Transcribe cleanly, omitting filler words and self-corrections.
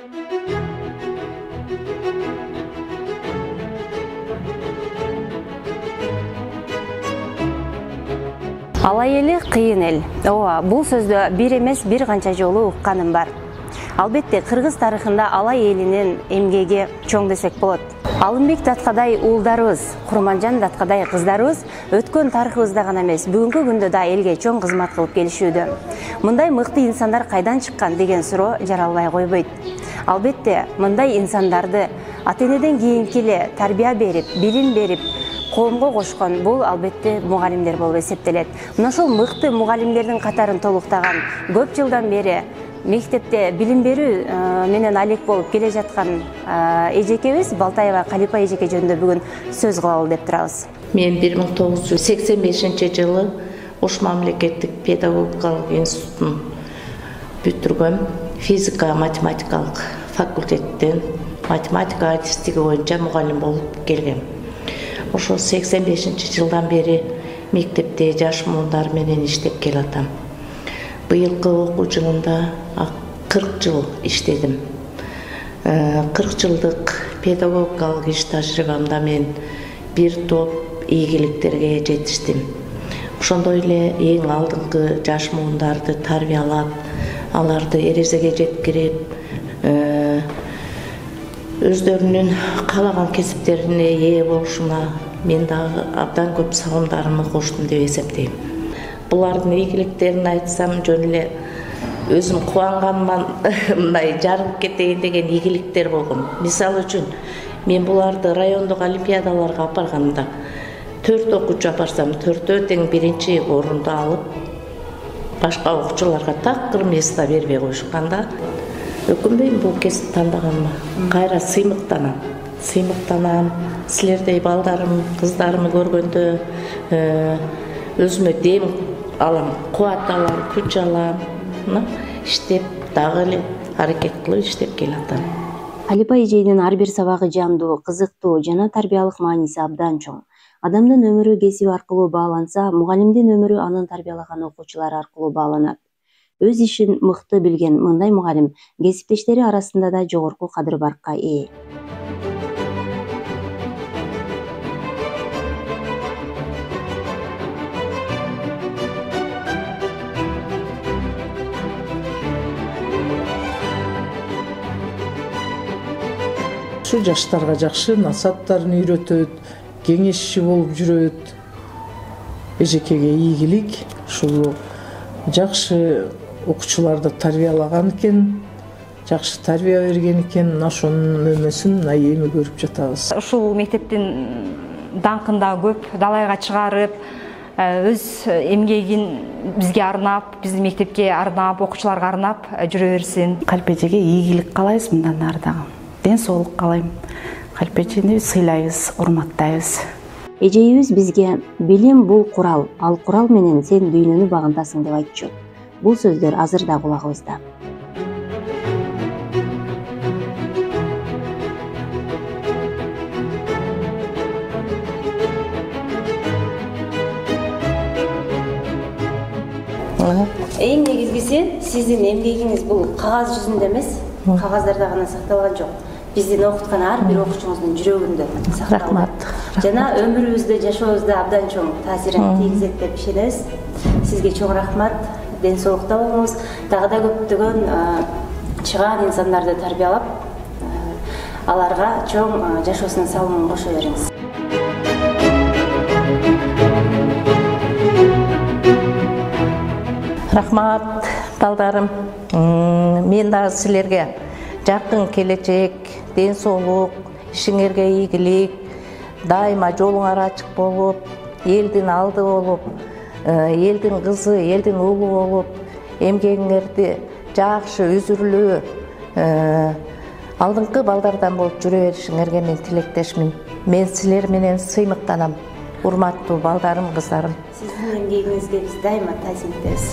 Алай эли кыйын эл. Ооба, бул сөздү бир эмес бир канча жолу укканым бар. Албетте, кыргыз тарыхында алай элинин эмгеги чоң десек болот. Алымбек Даткадай уулдарыбыз, Курманжан Даткадай кыздарыбыз өткөн тарыхыбызда гана эмес, бүгүнкү күндө да элге чоң кызмат кылып келишүүдө. Мындай мыкты инсандар кайдан чыккан деген суроо жаралбай койбойт. Албетте, мындай инсандарды ата-энеден кийинки эле тарбия берип, билим берип, коомго кошкон бул албетте мугалимдер болуп эсептелет. Мына ошол мыкты мугалимдердин катарын толуктаган көп жылдан бери мектепте билим берүү менен алек болуп келе жаткан эжекебиз Балтаева Калипа эжеке жөнүндө бүгүн сөз кылалы деп турабыз. Мен 1985-жылы Ош мамлекеттик педагогикалык институтун бүтүргөм. Физика-математикалык факультеттен математика адистиги боюнча мугалим болуп келгем. Ошол 85-жылдан бери мектепте жаш муундар менен иштеп келатам. Быйылкы окуу жылында 40 жыл иштедим. 40 жылдык педагогикалык иш тажрыйбамда мен бир топ ийгиликтерге жетиштим. Ошондой эле эң алдыңкы жаш муундарды тарбиялап, аларды эрежеге жеткирип, өздөрүнүн каалаган кесиптерине ээ болушуна мен дагы абдан көп салымдарымды коштум деп эсептейм. Булардын ийгиликтерин айтсам, жөн эле өзүм кубанганыман мындай жарыгып кетейин деген ийгиликтер болгон. Мисалы үчүн, мен буларды райондук олимпиадаларга алып барганда 4 окуучу апарсам, 4-төө тең биринчи орунду алып, башка окуучуларга такыр место бербей коюшканда, өкүнбөйм бул кесип тандаганыма. Кайра сыймыктанам. Силердей балдарым, кыздарымды көргөндө өзүмө дем алам, кубат алам, күч алам. Иштеп, дагы эле аракет кылып иштеп келатам. Калипа эженин ар бир сабагы жандуу, кызыктуу жана тарбиялык мааниси абдан чоң. Адамдын өмүрү кесип аркылуу бааланса, мугалимдин өмүрү анын тарбиялаган окуучулары аркылуу бааланат. Өз ишин мыкты билген мындай мугалим кесиптештери арасында да жогорку кадыр баркка ээ. Şu жаштарга жакшы насааттарын үйрөтөт, кеңешчи болуп жүрөт. Эжекеге ийгилик, ушул жакшы окуучуларды тарбиялаган экен, жакшы тарбия берген экен, ошонун өмөсүн эми көрүп жатабыз. Ушул мектептин даңкында көп далайга чыгарып, өз эмгегин бизге арнап, биздин мектепке арнап, окуучуларга арнап жүрө берсин. Калипа эжеге ийгилик каалайбыз, мындан ары дагы. Ден соолук каалайм. Калипа эжени сыйлайбыз, урматтайбыз. Эжейибиз бизге билим бул курал, ал курал менен сен дүйнөнү багынтасың деп айтчу. Бул сөздөр азыр да кулагыбызда. Эң негизгиси сиздин эмгегиңиз бул кагаз жүзүндө эмес, кагаздарда гана сакталган жок. Биздин окуткан ар бир окуучуңуздун жүрөгүндө сакталган. Рахмат. Жана өмүрүбүздө, жашообузда абдан чоң таасирин тийгизет деп ишенебиз. Сизге чоң рахмат. Ден соолукта болуңуз. Дагы да көптөгөн чыгаан инсандарды тарбиялап, аларга чоң жашоосунун салымын кошо бериңиз. Рахмат, балдарым. Мен дагы силерге жакын келечек, ден соолук, ишиңерге ийгилик, дайыма жолуңар ачык болуп, элдин алды болуп, элдин кызы, элдин уулу болуп, эмгегиңерди жакшы үзүрлүү алдыңкы балдардан болуп жүрө беришиңерге мен тилектешмин. Мен силер менен сыймыктанам, урматтуу балдарым, кыздарым. Сиздин эмгегиңизге биз дайыма таасир этебиз.